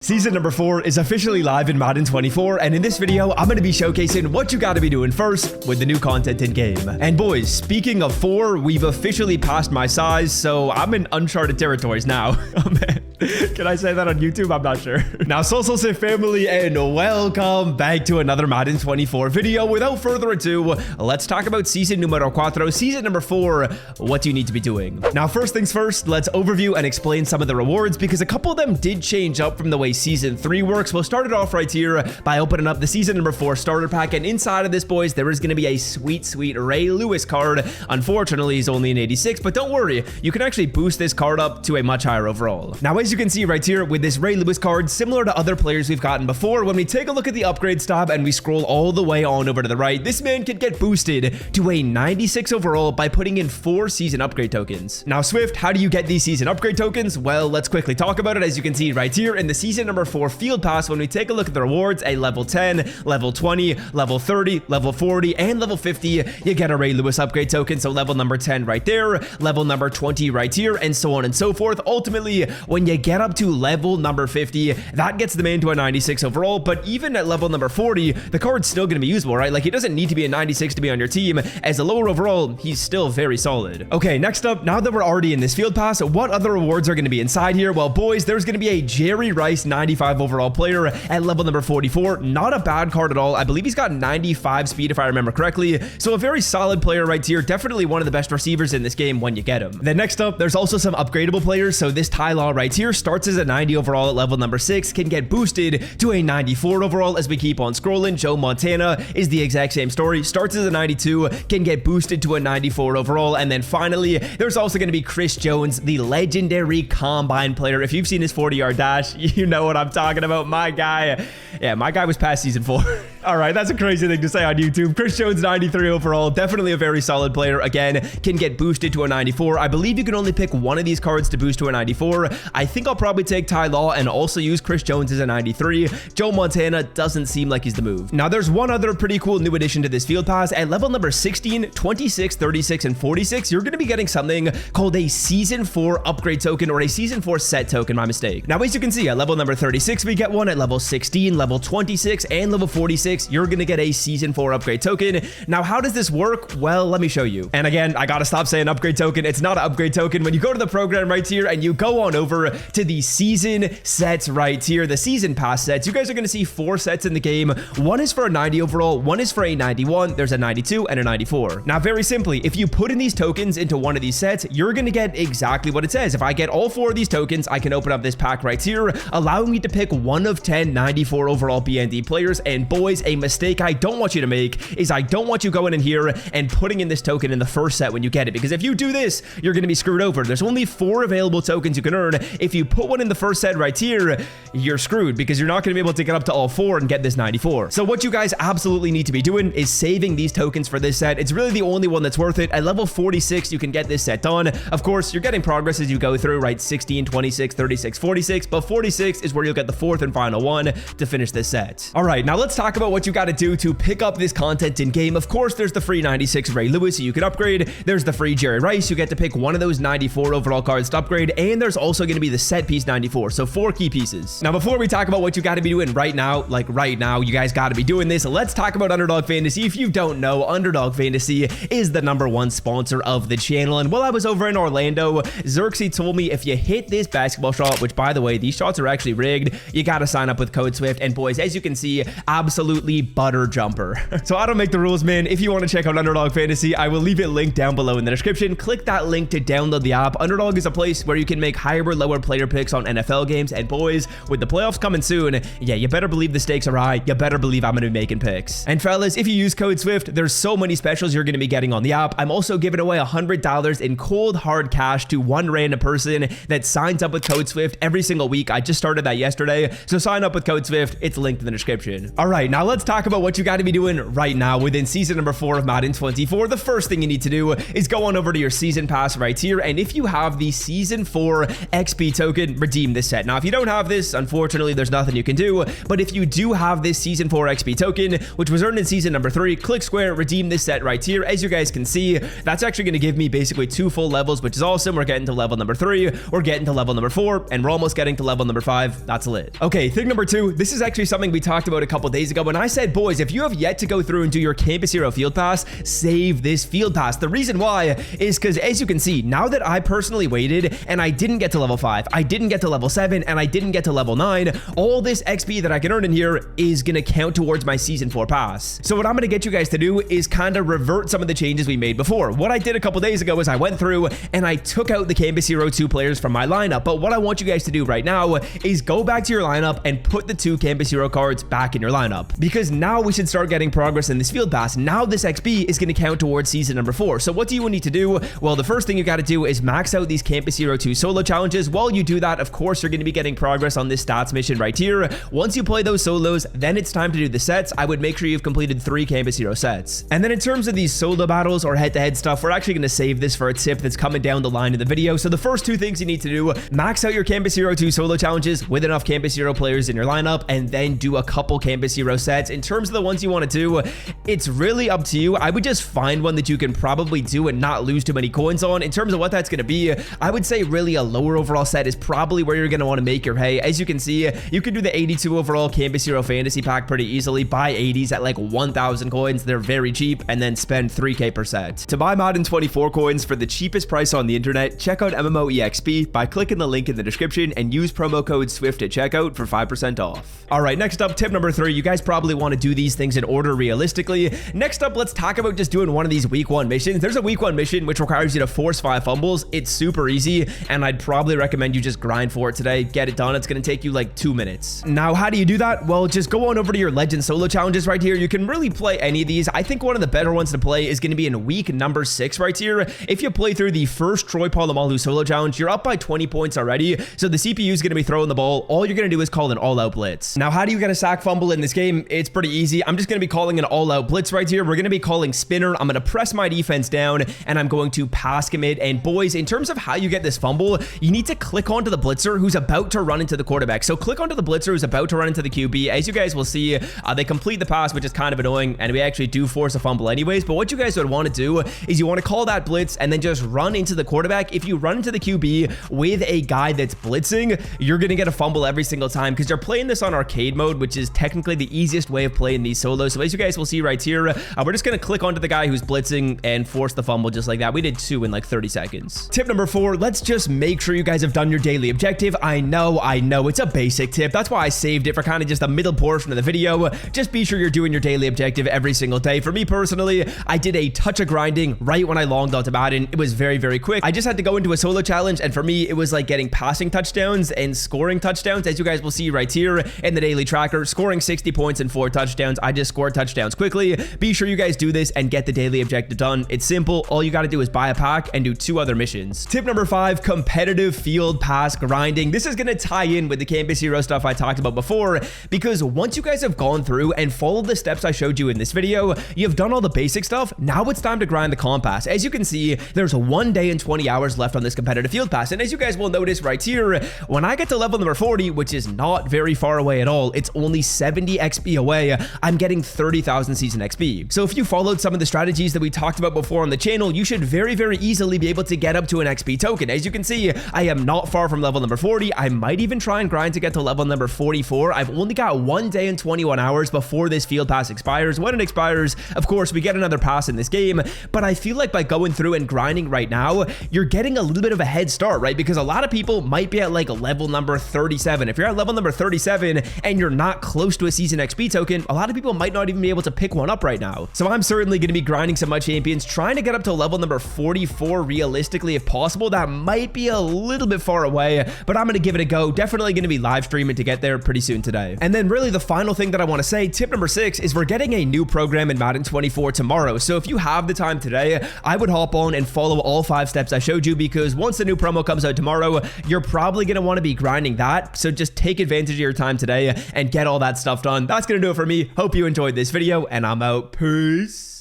Season number 4 is officially live in Madden 24, and in this video, I'm going to be showcasing what you got to be doing first with the new content in game. And boys, speaking of 4, we've officially passed my size, so I'm in uncharted territories now. Oh man, can I say that on YouTube? I'm not sure. Now, Social family, and welcome back to another Madden 24 video. Without further ado, let's talk about season numero 4, season number 4, what do you need to be doing. Now, first things first, let's overview and explain some of the rewards, because a couple of them did change up from the way season 3 works. We'll start it off right here by opening up the season number 4 starter pack, and inside of this, boys, there is going to be a sweet Ray Lewis card. Unfortunately, he's only an 86, but don't worry, you can actually boost this card up to a much higher overall. Now, as you can see right here with this Ray Lewis card, similar to other players we've gotten before, when we take a look at the upgrade tab and we scroll all the way on over to the right, this man can get boosted to a 96 overall by putting in 4 season upgrade tokens. Now, Swift, how do you get these season upgrade tokens? Well, let's quickly talk about it. As you can see right here in the season number 4 field pass, when we take a look at the rewards, a level 10, level 20, level 30, level 40, and level 50, you get a Ray Lewis upgrade token. So level number 10 right there, level number 20 right here, and so on and so forth. Ultimately, when you get up to level number 50, that gets the man to a 96 overall. But even at level number 40, the card's still going to be usable, right? Like, he doesn't need to be a 96 to be on your team. As a lower overall, he's still very solid. Okay, next up, now that we're already in this field pass, what other rewards are going to be inside here? Well, boys, there's going to be a Jerry Rice 95 overall player at level number 44. Not a bad card at all. I believe he's got 95 speed if I remember correctly. So a very solid player right here. Definitely one of the best receivers in this game when you get him. Then next up, there's also some upgradable players. So this Ty Law right here starts as a 90 overall at level number 6, can get boosted to a 94 overall as we keep on scrolling. Joe Montana is the exact same story. Starts as a 92, can get boosted to a 94 overall. And then finally, there's also going to be Chris Jones, the legendary combine player. If you've seen his 40-yard dash, you know what I'm talking about. My guy, yeah, my guy was past season 4. All right, that's a crazy thing to say on YouTube. Chris Jones, 93 overall, definitely a very solid player. Again, can get boosted to a 94. I believe you can only pick one of these cards to boost to a 94. I think I'll probably take Ty Law and also use Chris Jones as a 93. Joe Montana doesn't seem like he's the move. Now, there's one other pretty cool new addition to this field pass. At level number 16, 26, 36, and 46, you're going to be getting something called a season 4 upgrade token, or a season 4 set token, my mistake. Now, as you can see, at level number 36, we get one. At level 16, level 26, and level 46, you're going to get a season 4 upgrade token. Now, how does this work? Well, let me show you. And again, I got to stop saying upgrade token. It's not an upgrade token. When you go to the program right here and you go on over to the season sets right here, the season pass sets, you guys are going to see 4 sets in the game. One is for a 90 overall, one is for a 91, there's a 92, and a 94. Now, very simply, if you put in these tokens into one of these sets, you're going to get exactly what it says. If I get all 4 of these tokens, I can open up this pack right here, allowing me to pick one of 10 94 overall BND players. And boys, a mistake I don't want you to make is I don't want you going in here and putting in this token in the first set when you get it, because if you do this, you're going to be screwed over. There's only 4 available tokens you can earn. If you put one in the first set right here, you're screwed, because you're not going to be able to get up to all 4 and get this 94. So what you guys absolutely need to be doing is saving these tokens for this set. It's really the only one that's worth it. At level 46, you can get this set done. Of course, you're getting progress as you go through, right? 16, 26, 36, 46, but 46 is where you'll get the 4th and final one to finish this set. All right, now let's talk about what you got to do to pick up this content in game. Of course, there's the free 96 Ray Lewis you can upgrade. There's the free Jerry Rice. You get to pick one of those 94 overall cards to upgrade, and there's also going to be the set piece 94. So 4 key pieces. Now, before we talk about what you got to be doing right now, like right now, you guys got to be doing this. Let's talk about Underdog Fantasy. If you don't know, Underdog Fantasy is the #1 sponsor of the channel. And while I was over in Orlando, Xerxes told me if you hit this basketball shot, which by the way, these shots are actually rigged, you got to sign up with code SWIFT. And boys, as you can see, absolutely butter jumper. So I don't make the rules, man. If you want to check out Underdog Fantasy, I will leave it linked down below in the description. Click that link to download the app. Underdog is a place where you can make higher or lower player picks on NFL games. And boys, with the playoffs coming soon, yeah, you better believe the stakes are high. You better believe I'm going to be making picks. And fellas, if you use code SWIFT, there's so many specials you're going to be getting on the app. I'm also giving away $100 in cold hard cash to one random person that signs up with code SWIFT every single week. I just started that yesterday. So sign up with code SWIFT. It's linked in the description. All right, now let's talk about what you got to be doing right now within season number 4 of Madden 24. The first thing you need to do is go on over to your season pass right here. And if you have the season 4 XP token, redeem this set. Now, if you don't have this, unfortunately, there's nothing you can do. But if you do have this Season 4 XP token, which was earned in Season number 3, click square, redeem this set right here. As you guys can see, that's actually going to give me basically 2 full levels, which is awesome. We're getting to level number 3, we're getting to level number 4, and we're almost getting to level number 5. That's lit. Okay, thing number 2, this is actually something we talked about a couple days ago when I said, boys, if you have yet to go through and do your Campus Hero Field Pass, save this Field Pass. The reason why is because, as you can see, now that I personally waited and I didn't get to level 5, I didn't get to level 7, and I didn't get to level 9, all this XP that I can earn in here is going to count towards my Season 4 pass. So what I'm going to get you guys to do is kind of revert some of the changes we made before. What I did a couple days ago is I went through and I took out the Campus Hero 2 players from my lineup. But what I want you guys to do right now is go back to your lineup and put the 2 Campus Hero cards back in your lineup. Because now we should start getting progress in this Field Pass. Now this XP is going to count towards Season number 4. So what do you need to do? Well, the first thing you got to do is max out these Campus Hero 2 solo challenges. While you do that, of course, you're going to be getting progress on this stats mission right here. Once you play those solos, then it's time to do the sets. I would make sure you've completed 3 Campus Hero sets. And then in terms of these solo battles or head-to-head stuff, we're actually going to save this for a tip that's coming down the line in the video. So the first 2 things you need to do, max out your Campus Hero 2 solo challenges with enough Campus Hero players in your lineup, and then do a couple Campus Hero sets. In terms of the ones you want to do, it's really up to you. I would just find one that you can probably do and not lose too many coins on. In terms of what that's going to be, I would say really a lower overall set is probably where you're going to want to make your hay. As you can see, you can do the 82 overall Campus Hero Fantasy Pack pretty easily. Buy 80s at like 1,000 coins. They're very cheap, and then spend 3k per set. To buy Madden 24 coins for the cheapest price on the internet, check out MMOEXP by clicking the link in the description and use promo code SWIFT at checkout for 5% off. All right, next up, tip number 3. You guys probably want to do these things in order realistically. Next up, let's talk about just doing one of these week 1 missions. There's a week 1 mission which requires you to force 5 fumbles. It's super easy, and I'd probably recommend you just grind for it today. Get it done. It's going to take you like 2 minutes. Now, how do you do that? Well, just go on over to your Legend solo challenges right here. You can really play any of these. I think one of the better ones to play is going to be in week number 6 right here. If you play through the first Troy Polamalu solo challenge, you're up by 20 points already. So the CPU is going to be throwing the ball. All you're going to do is call an all-out blitz. Now, how do you get a sack fumble in this game? It's pretty easy. I'm just going to be calling an all-out blitz right here. We're going to be calling spinner. I'm going to press my defense down, and I'm going to pass commit. And boys, in terms of how you get this fumble, you need to click onto the blitzer who's about to run into the quarterback. So click onto the blitzer who's about to run into the QB. As you guys will see, they complete the pass, which is kind of annoying, and we actually do force a fumble anyways. But what you guys would want to do is you want to call that blitz and then just run into the quarterback. If you run into the QB with a guy that's blitzing, you're going to get a fumble every single time because you're playing this on arcade mode, which is technically the easiest way of playing these solos. So as you guys will see right here, we're just going to click onto the guy who's blitzing and force the fumble just like that. We did 2 in like 30 seconds. Tip number 4, let's just make sure you guys have done your daily objective. I know, it's a basic tip. That's why I saved it for kind of just the middle portion of the video. Just be sure you're doing your daily objective every single day. For me personally, I did a touch of grinding right when I logged onto Madden. It was very, very quick. I just had to go into a solo challenge, and for me, it was like getting passing touchdowns and scoring touchdowns. As you guys will see right here in the daily tracker, scoring 60 points and 4 touchdowns. I just scored touchdowns quickly. Be sure you guys do this and get the daily objective done. It's simple. All you got to do is buy a pack and do 2 other missions. Tip number 5, competitive field pass grinding. This is going to tie in with the Campus Hero stuff I talked about before, because once you guys have gone through and followed the steps I showed you in this video, you've done all the basic stuff. Now it's time to grind the comp pass. As you can see, there's 1 day and 20 hours left on this competitive field pass. And as you guys will notice right here, when I get to level number 40, which is not very far away at all, it's only 70 XP away, I'm getting 30,000 season XP. So if you followed some of the strategies that we talked about before on the channel, you should very, very easily be able to get up to an XP token. As you can see, I am not far from level number 40. I might even try and grind to get to level number 44. I've only got 1 day and 21 hours before this field pass expires. When it expires, of course, we get another pass in this game, but I feel like by going through and grinding right now, you're getting a little bit of a head start, right? Because a lot of people might be at like level number 37. If you're at level number 37 and you're not close to a season XP token, a lot of people might not even be able to pick one up right now. So I'm certainly going to be grinding some mud champions, trying to get up to level number 44 realistically if possible. That might be a little bit far away, but I'm going to give it a go. Definitely going to be live streaming to get there pretty soon today. And then really the final thing that I want to say, tip number 6, is we're getting a new program in Madden 24 tomorrow. So if you have the time today, I would hop on and follow all 5 steps I showed you, because once the new promo comes out tomorrow, you're probably going to want to be grinding that. So just take advantage of your time today and get all that stuff done. That's going to do it for me. Hope you enjoyed this video, and I'm out. Peace.